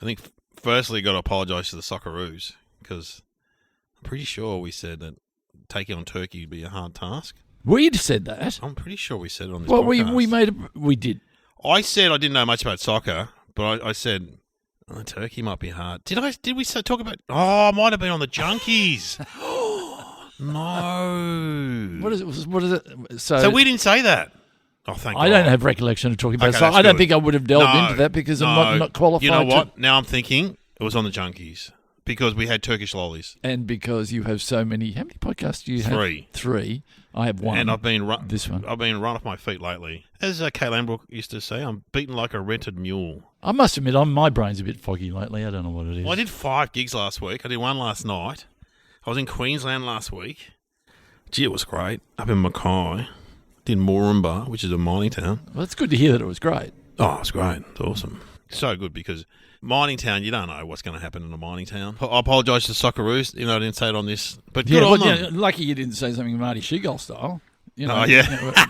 think firstly got to apologise to the Socceroos because I'm pretty sure we said that taking on Turkey would be a hard task. We said that. I'm pretty sure we said it on this Well, podcast. we did. I said I didn't know much about soccer, but I said Turkey might be hard. Did we talk about? Oh, I might have been on the Junkies. No. What is it? So we didn't say that. Oh, thank God. I don't have recollection of talking about Okay, soccer. I don't good. think I would have delved into that because I'm not qualified. You know what? Now I'm thinking it was on the Junkies because we had Turkish lollies. And because you have so many. How many podcasts do you have? 3. 3. I have 1. And I've been this one. I've been run off my feet lately. As Kay Lambrook used to say, I'm beaten like a rented mule. I must admit, my brain's a bit foggy lately. I don't know what it is. Well, I did 5 gigs last week. I did 1 last night. I was in Queensland last week. Gee, it was great. Up in Mackay. Did Moranbah, which is a mining town. Well, it's good to hear that it was great. Oh, it's great. It's awesome. So good because mining town, you don't know what's going to happen in a mining town. I apologise to Socceroos, even though I didn't say it on this. But good on them. Lucky you didn't say something Marty Sheagull style. You know, oh, yeah.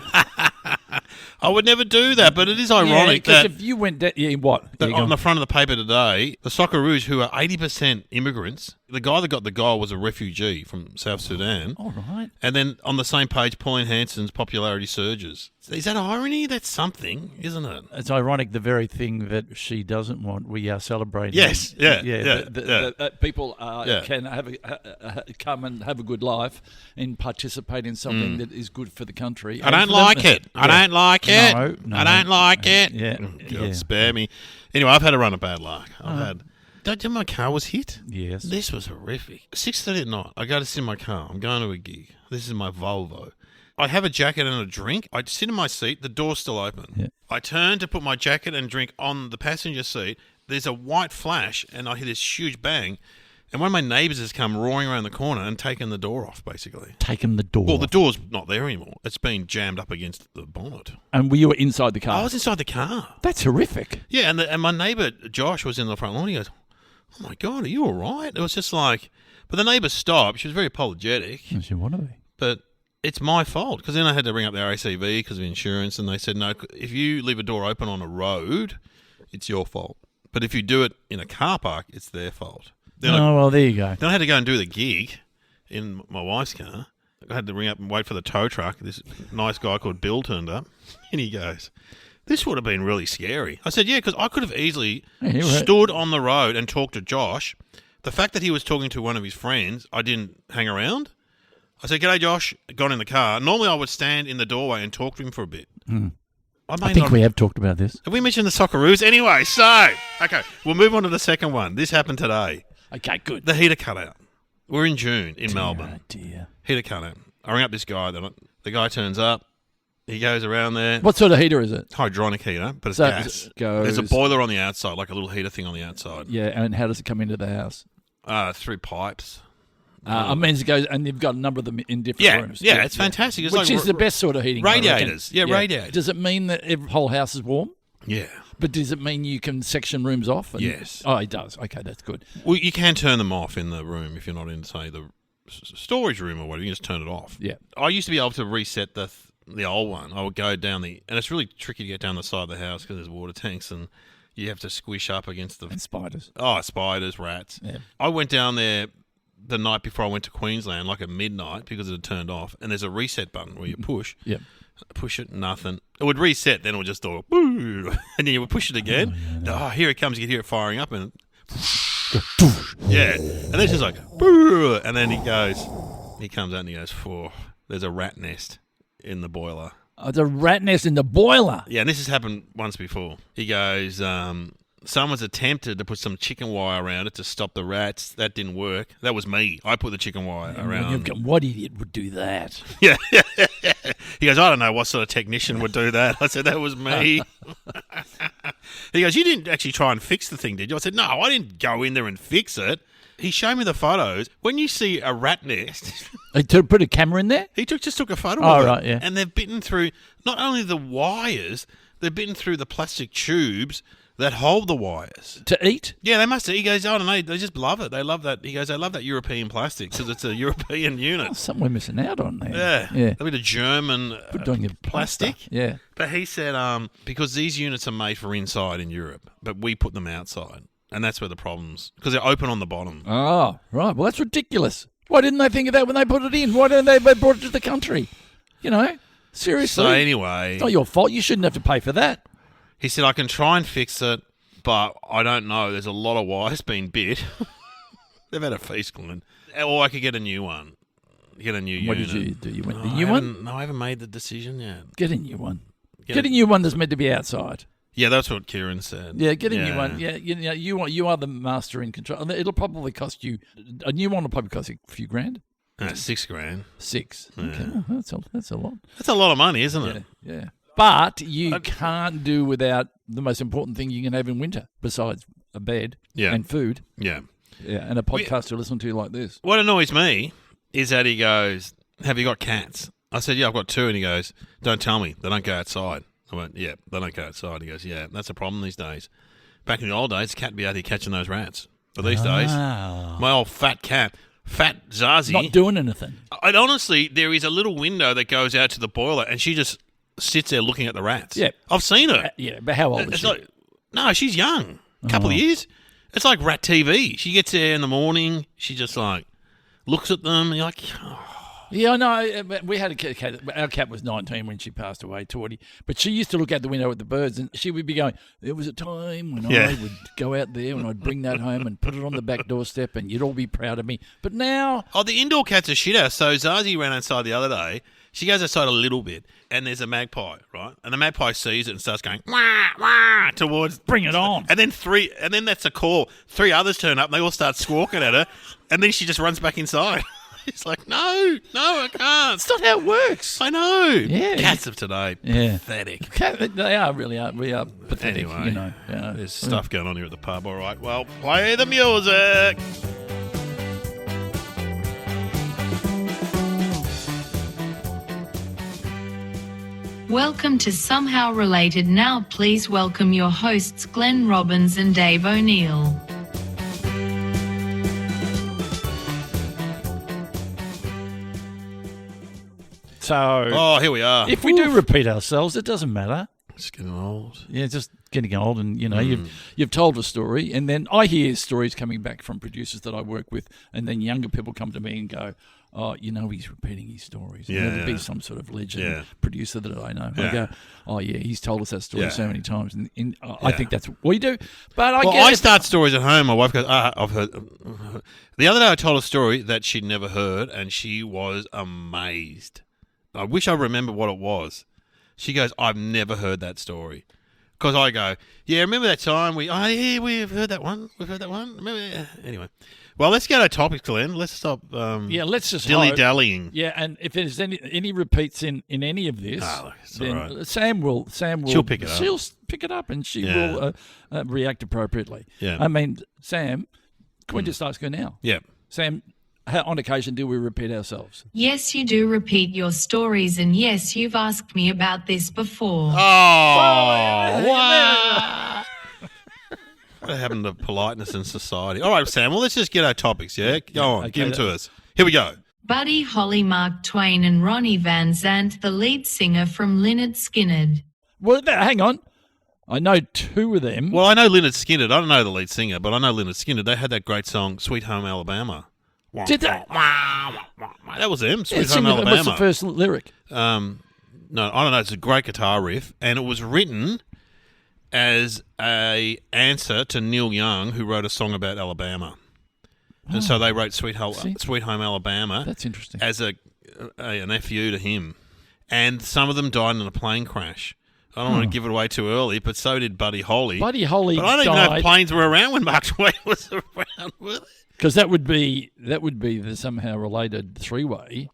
I would never do that, but it is ironic because that if you went on the front of the paper today, the Socceroos, who are 80% immigrants, the guy that got the goal was a refugee from South Sudan. All right. And then on the same page, Pauline Hanson's popularity surges. Is that irony? That's something, isn't it? It's ironic, the very thing that she doesn't want, we are celebrating. Yes, yeah. People can come and have a good life and participate in something that is good for the country. I don't like it. I don't like it. No. I don't like it. Yeah. God, spare me. Anyway, I've had a run of bad luck. My car was hit. Yes. This was horrific. 6:30 at night. I go to sit in my car. I'm going to a gig. This is my Volvo. I have a jacket and a drink. I sit in my seat. The door's still open. Yeah. I turn to put my jacket and drink on the passenger seat. There's a white flash, and I hear this huge bang. And one of my neighbours has come roaring around the corner and taken the door off, basically. Taken the door Well, the off. door's not there anymore. It's been jammed up against the bonnet. And you were inside the car? I was inside the car. That's horrific. Yeah, and my neighbour, Josh, was in the front lawn. He goes, "Oh, my God, are you all right?" It was just like... But the neighbour stopped. She was very apologetic. She wanted to be. But it's my fault. Because then I had to ring up the RACV because of insurance. And they said, no, if you leave a door open on a road, it's your fault. But if you do it in a car park, it's their fault. Then well, there you go. Then I had to go and do the gig in my wife's car. I had to ring up and wait for the tow truck. This nice guy called Bill turned up. And he goes... This would have been really scary. I said, yeah, because I could have easily stood on the road and talked to Josh. The fact that he was talking to one of his friends, I didn't hang around. I said, "G'day, Josh." Got in the car. Normally, I would stand in the doorway and talk to him for a bit. I think we have talked about this. Have we mentioned the Socceroos? Anyway, so, okay, we'll move on to the second one. This happened today. Okay, good. The heater cut out. We're in June in Melbourne. Oh, dear. Heater cut out. I ring up this guy. The guy turns up. He goes around there. What sort of heater is it? Hydronic heater, but it's gas. There's a boiler on the outside, like a little heater thing on the outside. Yeah, and how does it come into the house? Through pipes. I mean, it goes, and you've got a number of them in different rooms. Yeah, it's fantastic. It's Which is the best sort of heating. Radiators. Radiators. Does it mean that every whole house is warm? Yeah. But does it mean you can section rooms off? Yes. Oh, it does. Okay, that's good. Well, you can turn them off in the room if you're not in, say, the storage room or whatever. You just turn it off. Yeah. I used to be able to reset the old one. I would go down and it's really tricky to get down the side of the house because there's water tanks and you have to squish up against the... And spiders. Oh, spiders, rats. Yeah. I went down there the night before I went to Queensland, like at midnight, because it had turned off, and there's a reset button where you push. Yep. Push it, nothing. It would reset, then it would just go, boo, and then you would push it again. Oh, here it comes. You can hear it firing up, and yeah. And then it's just like, boo, and then he comes out and he goes, there's a rat nest in the boiler. Oh, the rat nest in the boiler. Yeah, and this has happened once before. He goes, someone's attempted to put some chicken wire around it to stop the rats. That didn't work. That was me. I put the chicken wire around. What idiot would do that? Yeah. He goes, I don't know what sort of technician would do that. I said, that was me. He goes, you didn't actually try and fix the thing, did you? I said, no, I didn't go in there and fix it. He showed me the photos. When you see a rat nest... He put a camera in there? He just took a photo of it. Right, yeah. And they've bitten through not only the wires, they've bitten through the plastic tubes that hold the wires. To eat? Yeah, they must have. He goes, I don't know, they just love it. They love that. He goes, they love that European plastic because it's a European unit. Oh, something we're missing out on there. Yeah. That'll be the German Put on your plastic. Yeah. But he said, because these units are made for inside in Europe, but we put them outside. And that's where the problems, because they're open on the bottom. Oh, right. Well, that's ridiculous. Why didn't they think of that when they put it in? Why didn't they brought it to the country? You know, seriously. So anyway, it's not your fault. You shouldn't have to pay for that. He said, I can try and fix it, but I don't know. There's a lot of wires being bit. They've had a feast, Glenn. Or I could get a new one. Get a new what unit. Did you do? You went the new one? No, I haven't made the decision yet. Get a new one. Get a new one that's meant to be outside. Yeah, that's what Kieran said. Yeah, get a new one. Yeah, you are the master in control. It'll probably cost you a new one. Will probably cost you a few grand. $6,000. 6. Yeah. Okay, well, that's a lot. That's a lot of money, isn't it? Yeah. But you can't do without the most important thing you can have in winter, besides a bed and food. Yeah. Yeah, and a podcast to listen to like this. What annoys me is that he goes, have you got cats? I said, yeah, I've got 2. And he goes, don't tell me. They don't go outside. I went, yeah, they don't go outside. He goes, yeah, that's a problem these days. Back in the old days, the cat would be out here catching those rats. But these days, my old fat cat, Fat Zazie. Not doing anything. And honestly, there is a little window that goes out to the boiler and she just sits there looking at the rats. Yeah. I've seen her. Yeah, but how old is she? No, she's young. A couple of years. It's like rat TV. She gets there in the morning. She just like looks at them and you're like, oh. Yeah, I know. We had a cat. Our cat was 19 when she passed away, 20. But she used to look out the window at the birds and she would be going, there was a time when I would go out there and I'd bring that home and put it on the back doorstep and you'd all be proud of me. But now... Oh, the indoor cat's a shitter. So Zazie ran outside the other day. She goes outside a little bit and there's a magpie, right? And the magpie sees it and starts going, wah, wah, towards... Bring it on. And then that's a call. 3 others turn up and they all start squawking at her. And then she just runs back inside. It's like, no, I can't. It's not how it works. I know. Yeah. Cats of today, pathetic. They are really are. We are pathetic, Anyway, you know. There's stuff going on here at the pub. All right, well, play the music. Welcome to Somehow Related. Now please welcome your hosts Glenn Robbins and Dave O'Neill. So, here we are. if we do repeat ourselves, it doesn't matter. Just getting old. Yeah, just getting old, and you know, you've told a story, and then I hear stories coming back from producers that I work with, and then younger people come to me and go, "Oh, you know, he's repeating his stories." Yeah, There'll be some sort of legend producer that I know. I go, "Oh yeah, he's told us that story so many times," and I think that's what we do. But I start stories at home. My wife goes, "I've heard." The other day, I told a story that she'd never heard, and she was amazed. I wish I remember what it was. She goes, I've never heard that story. Because I go, yeah, remember that time we've heard that one. We've heard that one. Remember? Anyway. Well, let's get our topics, Glenn. Let's stop let's just dilly-dallying. Yeah, and if there's any repeats in any of this, then right. Sam will. She'll pick it up. She'll pick it up and she will react appropriately. Yeah. I mean, Sam, can we just ask her now? Yeah. Sam, on occasion, do we repeat ourselves? Yes, you do repeat your stories, and yes, you've asked me about this before. Wow. What happened to politeness in society? All right, Sam, well, let's just get our topics, yeah? Go on, give them to us. Here we go. Buddy Holly, Mark Twain, and Ronnie Van Zant, the lead singer from Lynyrd Skynyrd. Well, hang on. I know 2 of them. Well, I know Lynyrd Skynyrd. I don't know the lead singer, but I know Lynyrd Skynyrd. They had that great song, Sweet Home Alabama. Did they? That was them, Sweet Home Alabama. What's the first lyric? No, I don't know. It's a great guitar riff, and it was written as a answer to Neil Young, who wrote a song about Alabama. And so they wrote Sweet Home Alabama. That's interesting. As an FU to him. And some of them died in a plane crash. I don't want to give it away too early, but so did Buddy Holly. Buddy Holly But I don't even know if planes were around when Mark Twain was around, were they? Because that would be the somehow related 3-way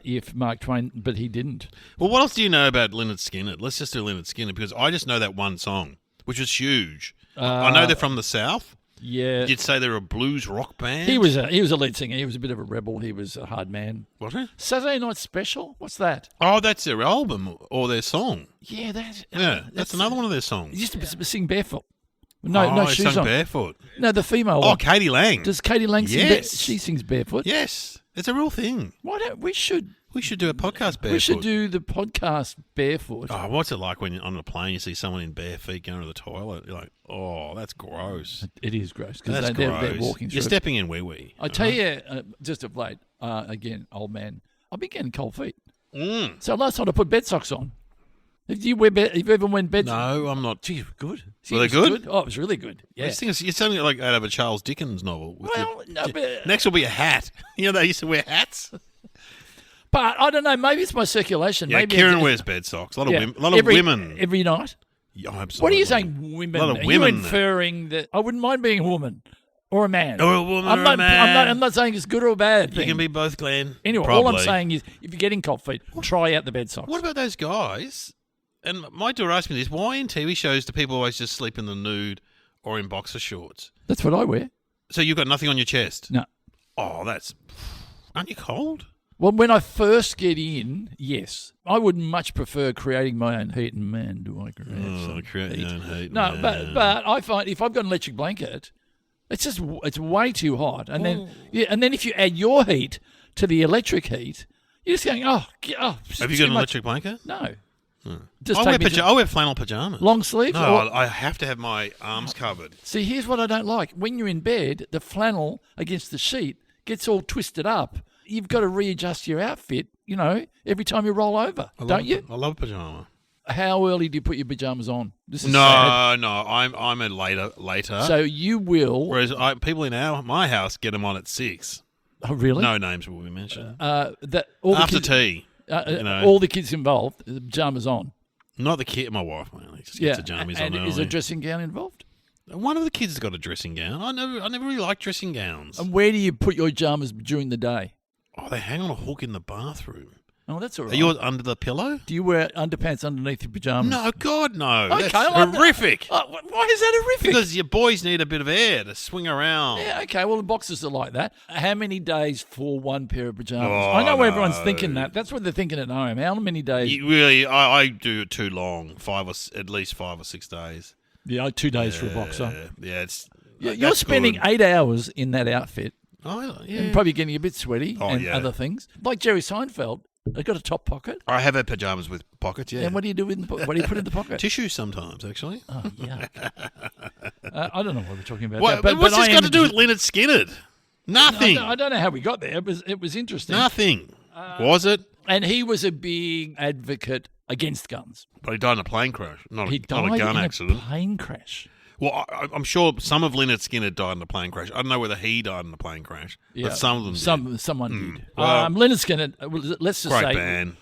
if Mark Twain, but he didn't. Well, what else do you know about Lynyrd Skynyrd? Let's just do Lynyrd Skynyrd because I just know that one song, which was huge. I know they're from the South. Yeah. You'd say they're a blues rock band? He was a lead singer. He was a bit of a rebel. He was a hard man. Was he? Saturday Night Special? What's that? Oh, that's their album or their song. Yeah, that's another one of their songs. He used to sing barefoot. No shoes sung on. barefoot. No, the female Oh, one. Katie Lang. Does Katie Lang sing Yes. she sings barefoot? Yes. It's a real thing. Why don't we should We should do a podcast barefoot. We should do the podcast barefoot. Oh, what's it like when you're on a plane you see someone in bare feet going to the toilet? You're like, oh, that's gross. It is gross That's because gross. they're walking through. You're stepping in wee-wee. I tell you, just of late, again, old man, I've been getting cold feet. Mm. So last night I put bed socks on. Have you ever worn bed socks? No, I'm not. Gee, good. Were they good? Oh, it was really good. Yeah. This thing is, you're sounding like out of a Charles Dickens novel. Well, no, but, Next will be a hat. You know they used to wear hats? but I don't know. Maybe it's my circulation. Yeah, maybe Kieran wears bed socks. A lot of every, women. Every night? Yeah, absolutely. What are you saying, women? A lot of Are women. you inferring that I wouldn't mind being a woman or a man? Or a woman I'm or not, a man. I'm not saying it's good or a bad You thing. can be both, Glenn. Anyway, Probably. all I'm saying is if you're getting cold feet, try out the bed socks. What about those guys? And my daughter asked me this. Why in TV shows do people always just sleep in the nude or in boxer shorts? That's what I wear. So you've got nothing on your chest? No. Oh, that's... Aren't you cold? Well, when I first get in, yes. I would much prefer creating my own heat. And man, do I create some create your heat. own heat. No, man. but I find if I've got an electric blanket, it's way too hot. And then if you add your heat to the electric heat, you're just going, Have you got an electric blanket? No. I wear flannel pajamas. Long sleeves? No, I have to have my arms covered. See, here's what I don't like. When you're in bed, the flannel against the sheet gets all twisted up. You've got to readjust your outfit, every time you roll over, don't you? I love pajama. How early do you put your pajamas on? This is No, sad. I'm a later. So you will. Whereas people in my house get them on at 6. Oh, really? No names will be mentioned. After After tea. all the kids involved, the pajamas on. Not the kid, my wife mainly. Just gets the jammies on and is early. a dressing gown involved? One of the kids has got a dressing gown. I never really liked dressing gowns. And where do you put your pajamas during the day? Oh, they hang on a hook in the bathroom. Oh, that's all right. Are yours under the pillow? Do you wear underpants underneath your pajamas? No, God, no. Okay, That's horrific. Why is that horrific? Because your boys need a bit of air to swing around. Yeah, okay. Well, the boxers are like that. How many days for one pair of pajamas? Oh, I know no. everyone's thinking that. That's what they're thinking at home. How many days? I do it too long. At least 5 or 6 days. Yeah, 2 days for a boxer. Yeah, it's. You're spending good. 8 hours in that outfit. Oh, yeah. And probably getting a bit sweaty and yeah. other things. Like Jerry Seinfeld, they got a top pocket. I have had pajamas with pockets, yeah. And what do you do with what do you put in the pocket? Tissue sometimes, actually. Oh, yuck. I don't know why we're talking about What, that. what's this got to do with Leonard Skinner? Nothing. I don't know how we got there. It was interesting. Nothing. Was it? And he was a big advocate against guns. But he died in a plane crash, not He a died gun in accident. a plane crash. Well, I'm sure some of Leonard Skinner died in a plane crash. I don't know whether he died in a plane crash, but some of them did. Someone did. Well, Leonard Skinner, let's just Great say... band.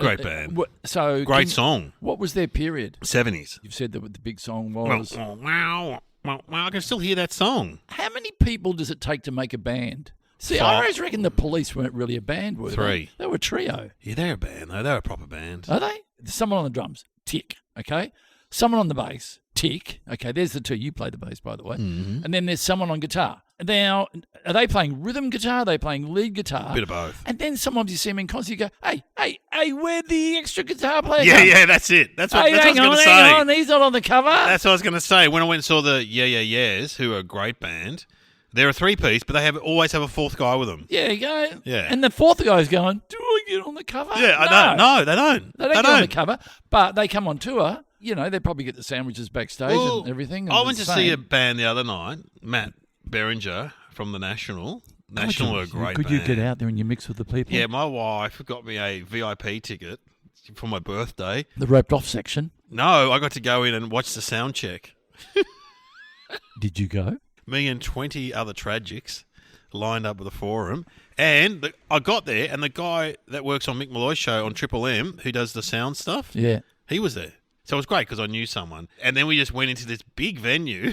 Great band. So Great song. What was their period? 70s. You've said that what the big song was. Wow. I can still hear that song. How many people does it take to make a band? See, 5. I always reckon the Police weren't really a band, were 3. They were a trio. Yeah, they're a band, though. They're a proper band. Are they? Someone on the drums, tick, okay? Someone on the bass, tick. Okay, there's the two. You play the bass, by the way. Mm-hmm. And then there's someone on guitar. Now, are they playing rhythm guitar? Are they playing lead guitar? Bit of both. And then sometimes you see them in concert, you go, hey, where'd the extra guitar player Yeah, come? yeah, that's it. That's what, Hey, that's what I was going to say. hang on, he's not on the cover. That's what I was going to say. When I went and saw the Yeah Yeah Yeahs, who are a great band, they're a 3-piece, but they always have a 4th guy with them. Yeah, you go. Yeah. And the 4th guy's going, do I get on the cover? Yeah, I don't. No, they don't. They don't get on the cover, but they come on tour. They probably get the sandwiches backstage and everything. I went to see a band the other night, Matt Beringer from the National. National are a great Could band. you get out there and you mix with the people? Yeah, my wife got me a VIP ticket for my birthday. The roped off section. No, I got to go in and watch the sound check. Did you go? Me and 20 other tragics lined up at the forum. And I got there, and the guy that works on Mick Malloy's show on Triple M, who does the sound stuff, Yeah. he was there. So it was great because I knew someone. And then we just went into this big venue,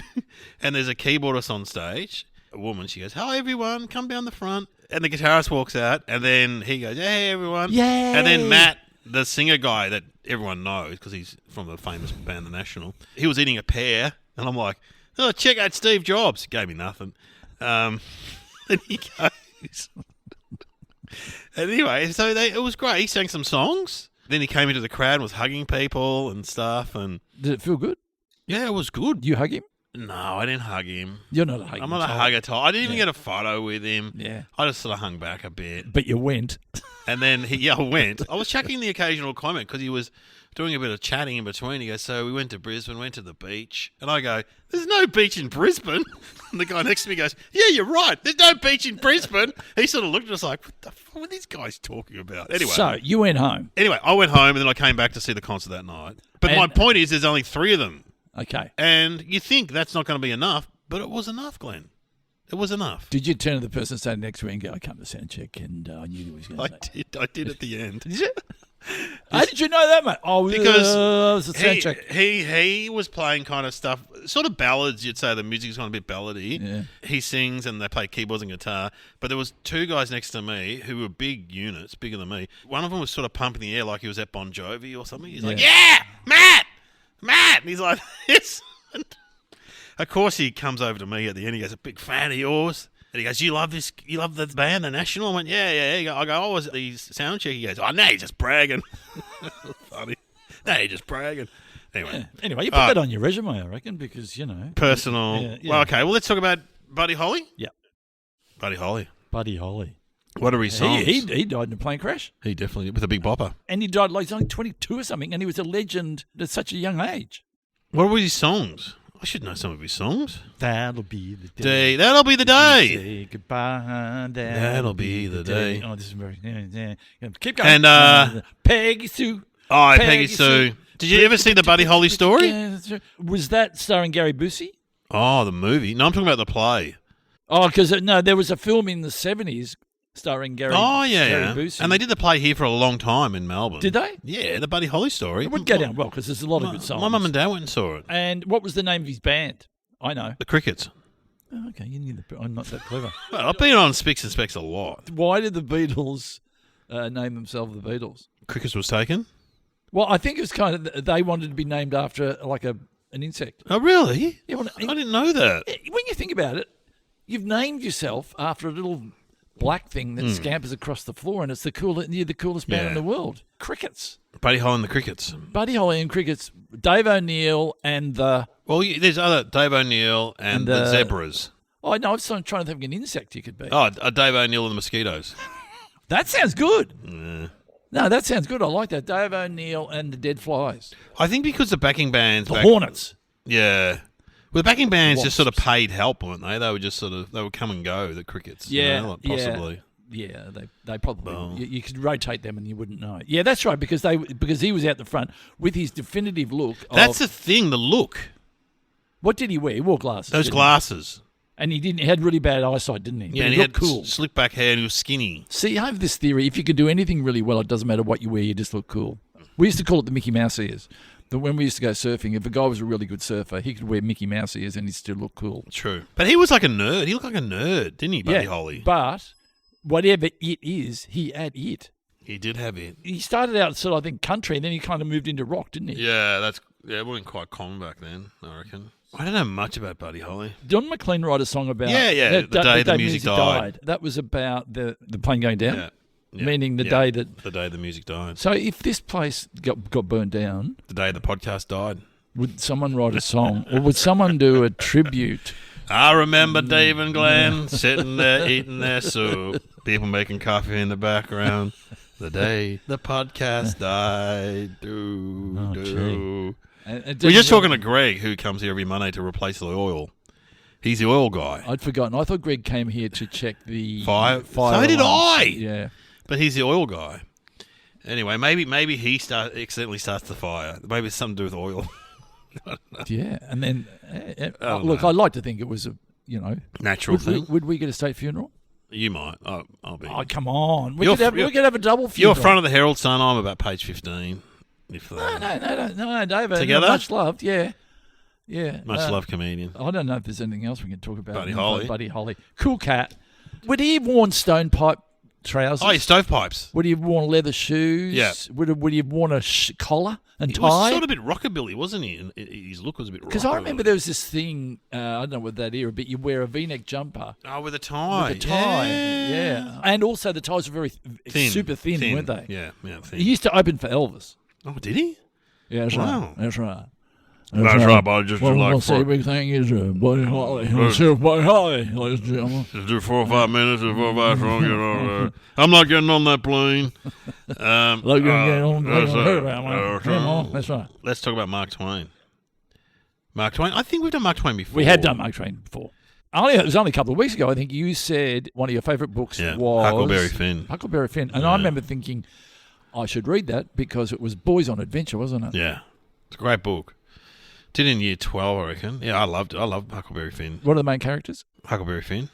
and there's a keyboardist on stage, a woman. She goes, "Hi, everyone, come down the front." And the guitarist walks out, and then he goes, "Hey, everyone." Yay. And then Matt, the singer guy that everyone knows because he's from the famous band The National, he was eating a pear, and I'm like, "Oh, check out Steve Jobs." He gave me nothing. And he goes... Anyway, so it was great. He sang some songs. Then he came into the crowd and was hugging people and stuff. And Did it feel good? yeah, it was good. You hug him? No, I didn't hug him. You're not a hugger. I'm not a hugger type. I didn't even get a photo with him. Yeah. I just sort of hung back a bit. But you went. And then I went. I was chucking the occasional comment because he was doing a bit of chatting in between. He goes, so we went to Brisbane, went to the beach. And I go, there's no beach in Brisbane. And the guy next to me goes, yeah, you're right. There's no beach in Brisbane. He sort of looked at us like, what the fuck are these guys talking about? Anyway. So you went home. Anyway, I went home and then I came back to see the concert that night. But my point is there's only 3 of them. Okay. And you think that's not going to be enough, but it was enough, Glenn. It was enough. Did you turn to the person standing next to me and go, I come to sound check and I knew he was going to say I did at the end. Did you? How did you know that, mate? Oh, because it was a sound check. he was playing kind of stuff, sort of ballads. You'd say the music's kind of a bit ballady. Yeah. He sings and they play keyboards and guitar. But there was 2 guys next to me who were big units, bigger than me. One of them was sort of pumping the air like he was at Bon Jovi or something. He's like, "Yeah, Matt," and he's like this. Of course, he comes over to me at the end. He goes, "A big fan of yours." And he goes, "You love this? You love the band, The National?" I went, "Yeah." I go, "Oh, was it the sound check?" He goes, "Oh, no, you're just bragging." Funny. No, you're just bragging. Anyway, Yeah. Anyway, you put that on your resume, I reckon, because, personal. Yeah. Well, okay. Well, let's talk about Buddy Holly. Yeah. Buddy Holly. Buddy Holly. What are his songs? He died in a plane crash. He definitely, with a big bopper. And he died like he's only 22 or something, and he was a legend at such a young age. What were his songs? I should know some of his songs. That'll be the day. That'll be the day. Say goodbye. That'll be the day. Oh, this is very... Yeah. Keep going. And, Peggy Sue. Oh, Peggy Sue. Did you ever see the Buddy Holly story? Was that starring Gary Busey? Oh, the movie. No, I'm talking about the play. Oh, because, there was a film in the 70s starring Gary Busey. And they did the play here for a long time in Melbourne. Did they? Yeah, the Buddy Holly story. It would go down well because there's a lot of good songs. My mum and dad went and saw it. And what was the name of his band? I know. The Crickets. Oh, okay, you knew I'm not that clever. Well, I've been on Spicks and Specks a lot. Why did the Beatles name themselves the Beatles? Crickets was taken? Well, I think it was kind of they wanted to be named after like an insect. Oh, really? Yeah, well, I didn't know that. When you think about it, you've named yourself after a little black thing that scampers across the floor, and it's you're the coolest band in the world. Crickets. Buddy Holly and the Crickets. Buddy Holly and Crickets. Dave O'Neill and the... Well, there's other Dave O'Neill and the Zebras. Oh, no, I'm trying to think of an insect you could be. Oh, Dave O'Neill and the Mosquitoes. That sounds good. Yeah. No, that sounds good. I like that. Dave O'Neill and the Dead Flies. I think because the backing bands... The Hornets. Yeah. Well, the backing bands just sort of paid help, weren't they? They were just they would come and go, the Crickets. Yeah. Possibly. Yeah, they probably... You could rotate them and you wouldn't know. Yeah, that's right, because he was out the front with his definitive look. That's the thing, the look. What did he wear? He wore glasses. Those glasses. And he had really bad eyesight, didn't he? Yeah, but and he looked had cool. Slick back hair and he was skinny. See, I have this theory. If you could do anything really well, it doesn't matter what you wear, you just look cool. We used to call it the Mickey Mouse ears. That when we used to go surfing, if a guy was a really good surfer, he could wear Mickey Mouse ears and he'd still look cool. True. But he was like a nerd. He looked like a nerd, didn't he, Buddy Holly? But whatever it is, he had it. He did have it. He started out sort of, I think, country, and then he kind of moved into rock, didn't he? Yeah, it wasn't quite common back then, I reckon. I don't know much about Buddy Holly. Don McLean wrote a song about... the day the music died. That was about the plane going down? Yeah. Meaning the day that... The day the music died. So if this place got burnt down... The day the podcast died. Would someone write a song? Or would someone do a tribute? I remember Dave and Glenn sitting there eating their soup. People making coffee in the background. The day the podcast died. We're just talking to Greg, who comes here every Monday to replace the oil. He's the oil guy. I'd forgotten. I thought Greg came here to check the fire. So did I. Yeah. But he's the oil guy. Anyway, maybe he accidentally starts the fire. Maybe it's something to do with oil. Yeah, and then look, I'd like to think it was a natural thing. Would we get a state funeral? You might. I'll be. Oh, come on. We could have a double funeral. You're front of the Herald Sun. I'm about page 15. No, David. Together? Much loved, yeah. Yeah. Much loved comedian. I don't know if there's anything else we can talk about. Buddy Holly. Buddy Holly. Cool cat. Would he have worn stonepipe trousers? Oh, stovepipes. Would he have worn leather shoes? Yeah. Would he have worn a collar and tie? He was sort of a bit rockabilly, wasn't he? And his look was a bit rockabilly. Because I remember there was this thing, I don't know what that era, but you wear a V-neck jumper. Oh, with a tie. With a tie, yeah. And also the ties were very super thin, weren't they? Yeah, thin. He used to open for Elvis. Oh, did he? Yeah, that's right. That's right. That's right, buddy. Just Well, like we'll see everything is Buddy Holly. Myself, Buddy Holly, ladies and gentlemen. Just do 4 or 5 minutes and 4 or 5 songs. I'm not getting on that plane. Look, that's right. Let's talk about Mark Twain. Mark Twain? I think we've done Mark Twain before. We had done Mark Twain before. It was only a couple of weeks ago, I think you said one of your favourite books was... Huckleberry Finn. Huckleberry Finn. And I remember thinking, I should read that because it was Boys on Adventure, wasn't it? Yeah. It's a great book. Did in year 12, I reckon. Yeah, I loved it. I loved Huckleberry Finn. What are the main characters? Huckleberry Finn.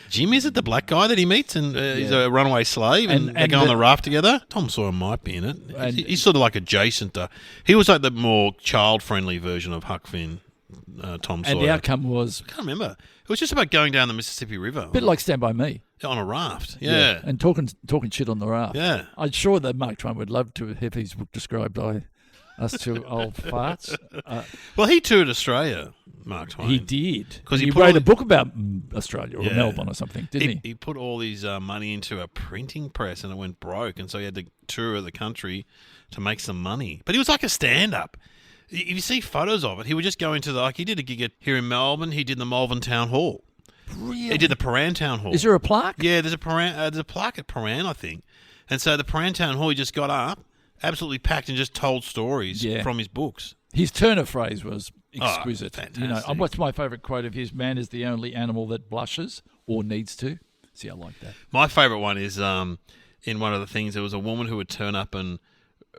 Jim, is it the black guy that he meets and he's a runaway slave and they go on the raft together? Tom Sawyer might be in it. He's sort of like adjacent to... He was like the more child-friendly version of Huck Finn, Tom Sawyer. And the outcome was... I can't remember. It was just about going down the Mississippi River. A bit like Stand By Me. On a raft, yeah. And talking shit on the raft. Yeah. I'm sure that Mark Twain would love to have his book described by us two old farts. Well, he toured Australia, Mark Twain. He did. Because he wrote a book about Australia or Melbourne or something, didn't he? He put all his money into a printing press and it went broke, and so he had to tour the country to make some money. But he was like a stand-up. If you see photos of it, he would just go into he did a gig here in Melbourne. He did the Malvern Town Hall. Really? He did the Paran Town Hall. Is there a plaque? Yeah, there's a plaque at Paran, I think. And so the Paran Town Hall, he just got up, absolutely packed, and just told stories from his books. His turn of phrase was exquisite. Fantastic. What's my favourite quote of his? Man is the only animal that blushes or needs to. See, I like that. My favourite one is in one of the things, there was a woman who would turn up and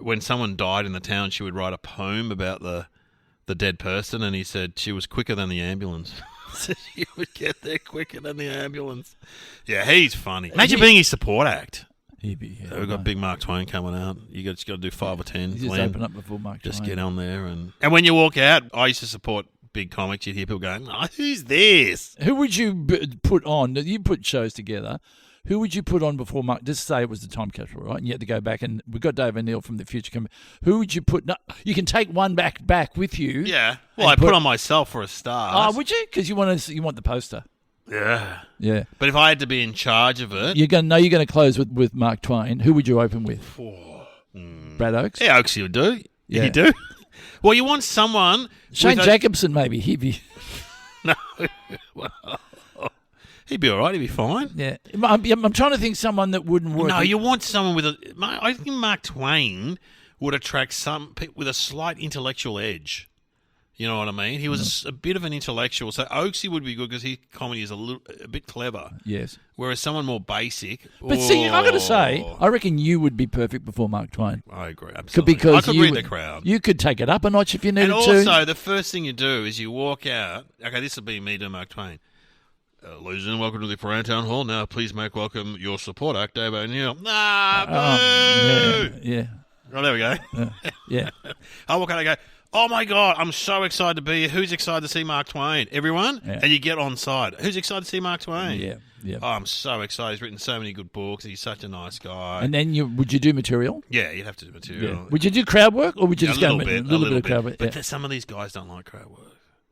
when someone died in the town, she would write a poem about the dead person, and he said she was quicker than the ambulance. So she would get there quicker than the ambulance. Yeah, he's funny. Imagine being his support act. We've got big Mark Twain coming out. You just got to do 5 or 10. You just open up before Mark Twain. Just get on there. And when you walk out, I used to support big comics. You'd hear people going, who's this? Who would you put on? You put shows together. Who would you put on before Mark? Just say it was the time capsule, right? And you had to go back, and we've got Dave O'Neill from the future coming. Who would you put? No, you can take one back with you. Yeah. Well, I put on myself for a start. Oh, would you? Because you want the poster. Yeah. Yeah. But if I had to be in charge of it, you're going to close with Mark Twain. Who would you open with? Brad Oakes. Yeah, Oakes would do. Yeah, you do. Well, you want someone. Shane Jacobson, maybe he'd be. No. Well. He'd be all right. He'd be fine. Yeah, I'm trying to think someone that wouldn't work. No, you want someone with I think Mark Twain would attract some people with a slight intellectual edge. You know what I mean? He was a bit of an intellectual. So Oakesy would be good because his comedy is a bit clever. Yes. Whereas someone more basic. But see, I got to say, I reckon you would be perfect before Mark Twain. I agree, absolutely. Because I could read the crowd. You could take it up a notch if you needed to. And also, the first thing you do is you walk out. Okay, this will be me doing Mark Twain. Ladies and gentlemen, welcome to the Paran Town Hall. Now, please make welcome your support act, Dave O'Neill. Boo! Yeah. Oh, there we go. Yeah. I walk out and I go, oh, my God, I'm so excited to be here. Who's excited to see Mark Twain? Everyone? Yeah. And you get on side. Who's excited to see Mark Twain? Yeah. Oh, I'm so excited. He's written so many good books. He's such a nice guy. And then would you do material? Yeah, you'd have to do material. Yeah. Would you do crowd work or would you just go a little bit of crowd work? But some of these guys don't like crowd work.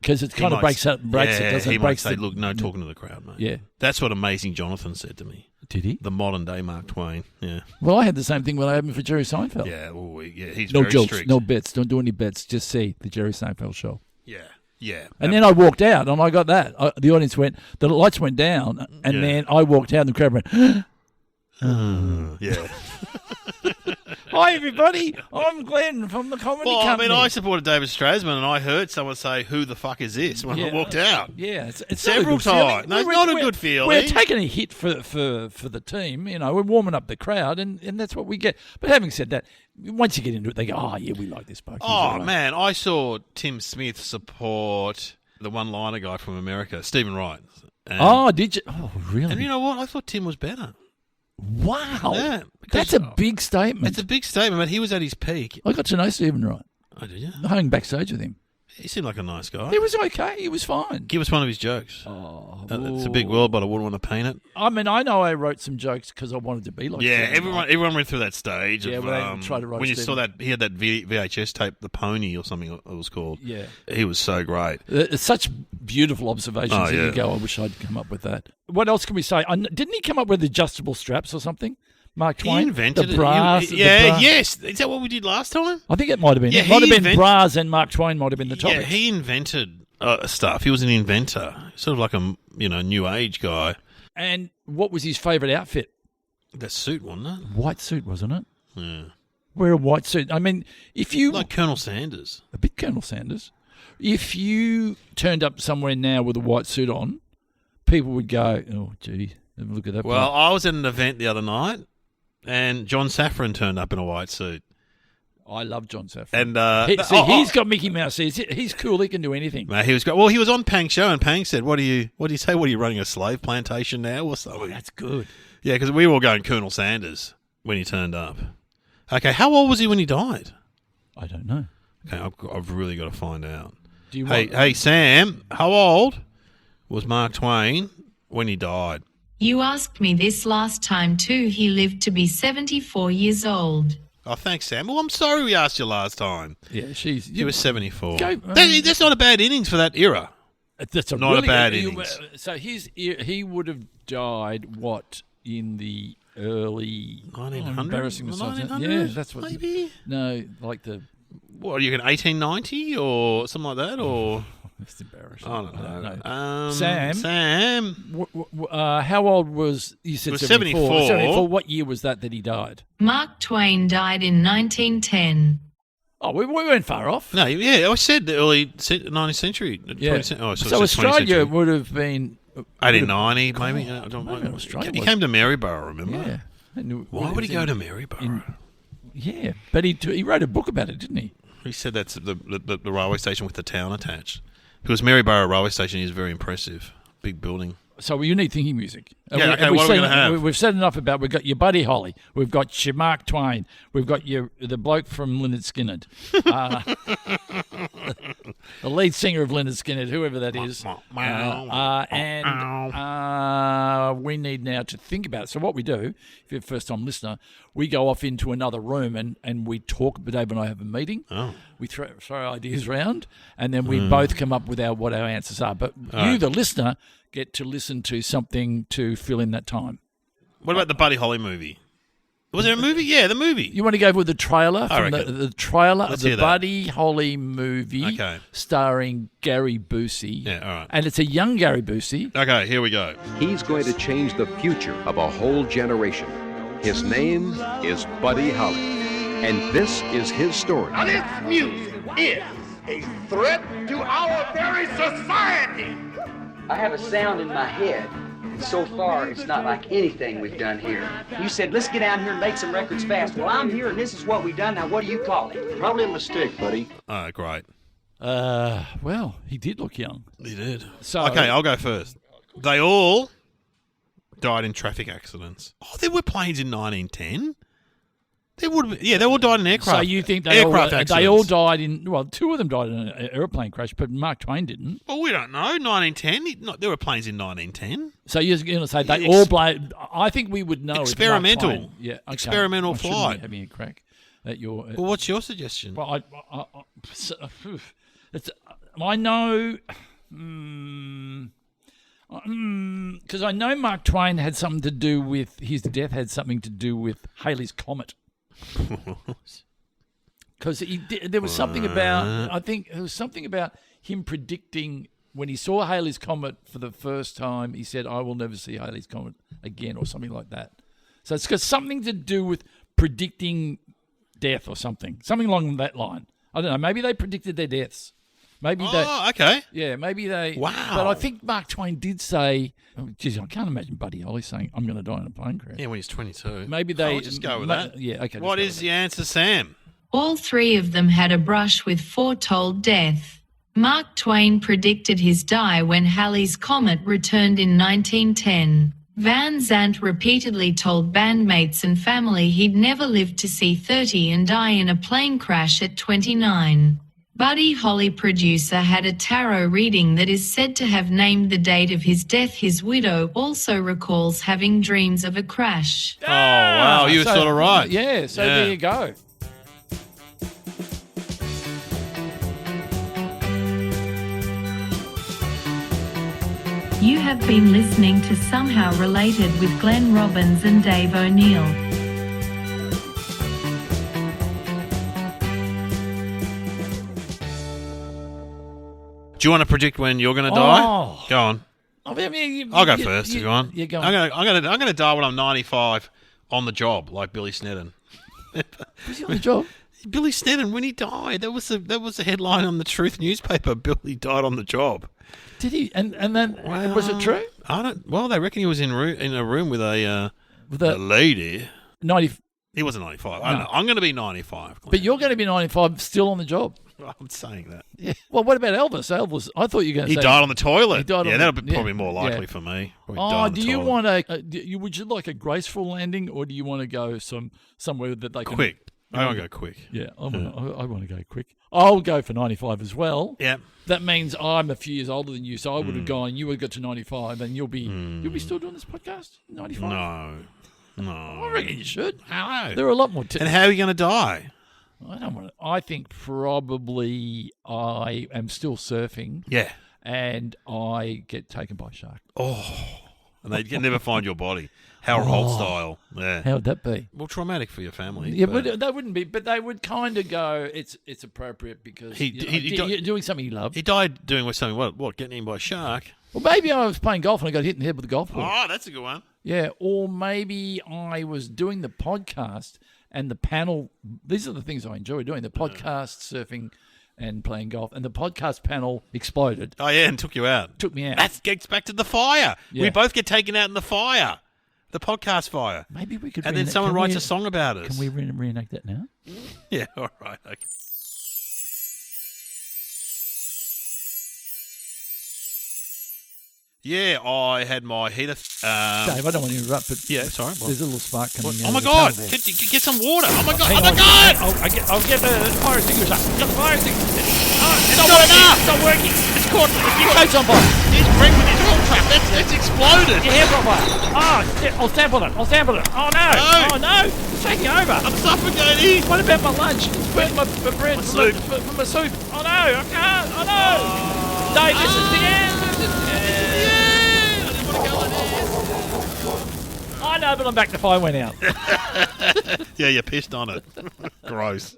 Because it kind of breaks it, doesn't it? He might say, look, no talking to the crowd, mate. Yeah. That's what Amazing Jonathan said to me. Did he? The modern-day Mark Twain, yeah. Well, I had the same thing when I opened for Jerry Seinfeld. Yeah, he's no very jokes, strict. No bets. Don't do any bets. Just see the Jerry Seinfeld show. Yeah. And then I walked out, and I got that. The audience went, the lights went down, and then I walked out, and the crowd went, yeah. Hi, everybody. I'm Glenn from the Comedy Company. I mean, I supported David Strasman, and I heard someone say, who the fuck is this, when I walked out. Yeah, it's several times. No, it's not a good feeling. We're taking a hit for the team. You know, we're warming up the crowd, and that's what we get. But having said that, once you get into it, they go, oh, yeah, we like this bloke. Oh, man, I saw Tim Smith support the one-liner guy from America, Stephen Wright. Did you? Oh, really? And you know what? I thought Tim was better. Wow. Yeah, that's a big statement. It's a big statement, but he was at his peak. I got to know Stephen Wright. Oh, did you? I hung backstage with him. He seemed like a nice guy. He was okay. He was fine. Give us one of his jokes. It's a big world, but I wouldn't want to paint it. I mean, I know I wrote some jokes because I wanted to be like Stephen Wright. Everyone went through that stage. Yeah, of, they tried to write when you Stephen. saw that, he had that VHS tape, The Pony or something it was called. Yeah. He was so great. It's such beautiful observations that you go, I wish I'd come up with that. What else can we say? Didn't he come up with adjustable straps or something? Mark He Twain? invented the it. brass. Yes. Is that what we did last time? I think it might have been. Yeah, It might have he been Bras and Mark Twain might have been the topic. Yeah, he invented stuff. He was an inventor, sort of like a new age guy. And what was his favourite outfit? That suit, wasn't it? White suit, wasn't it? Yeah. Wear a white suit. I mean, if you... Like Colonel Sanders. A bit Colonel Sanders. If you turned up somewhere now with a white suit on, people would go, oh, gee, have a look at that. Well, bloke." I was at an event the other night, and John Safran turned up in a white suit. I love John Safran. And he's got Mickey Mouse. He's cool. He can do anything. Mate, he was great. Well, he was on Pang's show, and Pang said, "What do you say? What are you running a slave plantation now, or something?" Oh, that's good. Yeah, because we were all going Colonel Sanders when he turned up. Okay, how old was he when he died? I don't know. Okay, I've really got to find out. Do you Hey, Sam, how old was Mark Twain when he died? You asked me this last time too. He lived to be 74 years old. Oh, thanks, Sam. Well, I'm sorry we asked you last time. Yeah, He was 74. Go, That's not a bad innings for that era. That's Not a bad innings. So he would have died in the early 1900? embarrassing myself. 1900? Yeah, that's what. Maybe. No, like the. What, are you going 1890 or something like that? Or It's embarrassing. I don't know. Sam. How old was you? Said He was 74. 74. What year was that he died? Mark Twain died in 1910. Oh, we weren't far off. No, yeah, I said the early 19th century. Yeah. 20th, oh, So it's 20th Australia century. would have been 1890, maybe. God, I don't maybe know. Australia He was- came to Maryborough, remember? Yeah. Why would he go to Maryborough? Yeah, but he wrote a book about it, didn't he? He said that's the railway station with the town attached. Because Maryborough railway station is very impressive. Big building. So you need thinking music. Yeah, okay, what are we gonna have? We've said enough about. We've got your Buddy Holly. We've got your Mark Twain. We've got the bloke from Lynyrd Skynyrd, the lead singer of Lynyrd Skynyrd, whoever that is. And we need now to think about it. So what we do, if you're a first-time listener, we go off into another room and we talk. Dave and I have a meeting. Oh. We throw ideas around, and then we both come up with what our answers are. But you, the listener, get to listen to something to fill in that time. What about the Buddy Holly movie? Was there a movie? Yeah, the movie. You want to go with the trailer I from reckon. the trailer Let's of hear the that. Buddy Holly movie, Okay. starring Gary Busey. Yeah, all right. And it's a young Gary Busey. Okay, here we go. He's going to change the future of a whole generation. His name is Buddy Holly, and this is his story. Now this music is a threat to our very society. I have a sound in my head, and so far it's not like anything we've done here. You said, let's get down here and make some records fast. Well, I'm here, and this is what we've done. Now, what do you call it? Probably a mistake, buddy. Oh, great. Well, he did look young. He did. So- Okay, I'll go first. They all died in traffic accidents. Oh, there were planes in 1910? There would have been, yeah, they all died in aircraft. So you think they all accidents. died in, well, two of them died in an aeroplane crash, but Mark Twain didn't. Well, we don't know. 1910? There were planes in 1910. So you're going to say they all blame, I think we would know. if Mark Experimental. Twain- Yeah, okay. Experimental I shouldn't be flight. having a crack at your... Well, what's your suggestion? Well, I know, because I know Mark Twain had something to do with his death. Had something to do with Halley's Comet. Because there was something about. I think there was something about him predicting when he saw Halley's Comet for the first time. He said, "I will never see Halley's Comet again," or something like that. So it's got something to do with predicting death or something along that line. I don't know. Maybe they predicted their deaths. Maybe they. Oh, okay. Yeah, maybe they. Wow. But I think Mark Twain did say, geez, I can't imagine Buddy Holly saying, I'm going to die in a plane crash. Yeah, when he's 22. Maybe they. I'll just go with that. Yeah, okay. What is the answer, Sam? All three of them had a brush with foretold death. Mark Twain predicted his die when Halley's Comet returned in 1910. Van Zant repeatedly told bandmates and family he'd never live to see 30 and die in a plane crash at 29. Buddy Holly, producer, had a tarot reading that is said to have named the date of his death. His widow also recalls having dreams of a crash. Oh, wow. You were sort of right. Yeah, so Yeah. there you go. You have been listening to Somehow Related with Glenn Robbins and Dave O'Neill. Do you want to predict when you're going to die? Oh. Go on. I mean, I'll go first if you want. Yeah, go on. I'm going to die when I'm 95 on the job, like Billy Sneddon. Was he on the job? Billy Sneddon, when he died, that was a headline on the Truth newspaper. Billy died on the job. Did he? And then was it true? Well, they reckon he was in a room with a lady. 90. He wasn't 95. No. I'm going to be 95. Glenn. But you're going to be 95, still on the job. I'm saying that. Yeah. Well, what about Elvis? Elvis, I thought you were going to He say died on the toilet. He died yeah, on that'll the- be probably yeah, more likely yeah. for me. Probably die on the do you toilet. want would you like a graceful landing, or do you want to go somewhere that they can quick? I want to go quick. Yeah, I want to go quick. I'll go for 95 as well. Yeah. That means I'm a few years older than you, so I would have gone. You would have got to 95, and you'll be still doing this podcast. 95. No. I reckon you should. Hello. There are a lot more. And how are you going to die? I don't want to. I think probably I am still surfing. Yeah. And I get taken by a shark. And they can never find your body. Howard Holt style. Yeah. How would that be? Well, traumatic for your family. Yeah, but they wouldn't be. But they would kind of go. It's appropriate because you're doing something you love. He died doing something. What? Getting eaten by a shark? Well, maybe I was playing golf and I got hit in the head with a golf ball. Oh, that's a good one. Yeah, or maybe I was doing the podcast and the panel. These are the things I enjoy doing: the podcast, surfing, and playing golf. And the podcast panel exploded. Oh yeah, and took you out. Took me out. That gets back to the fire. Yeah. We both get taken out in the fire, the podcast fire. Maybe we could. And then someone writes a song about us. Can we reenact that now? Yeah. All right. Okay. Yeah, I had my heater. Dave, I don't want to interrupt, but Yeah, sorry. there's a little spark coming out. Oh my of the God! tunnel there. Get some water! Oh my God! Hang Oh my on. God! I'll get the fire extinguisher. Get the fire extinguisher. It's not enough! It's not working. It's caught. Your coat's on fire. He's Greg with his oil trap. It's exploded. Your hair's on fire. Oh, shit. I'll sample it. Oh, no. No. Oh, no. It's taking over. I'm suffocating. What about my lunch? It's burnt my bread My from soup. my soup. Oh, no. I can't. Oh, no. Dave, this is the end. This is the end. I know, but I'm back. The fire went out. Yeah, you pissed on it. Gross.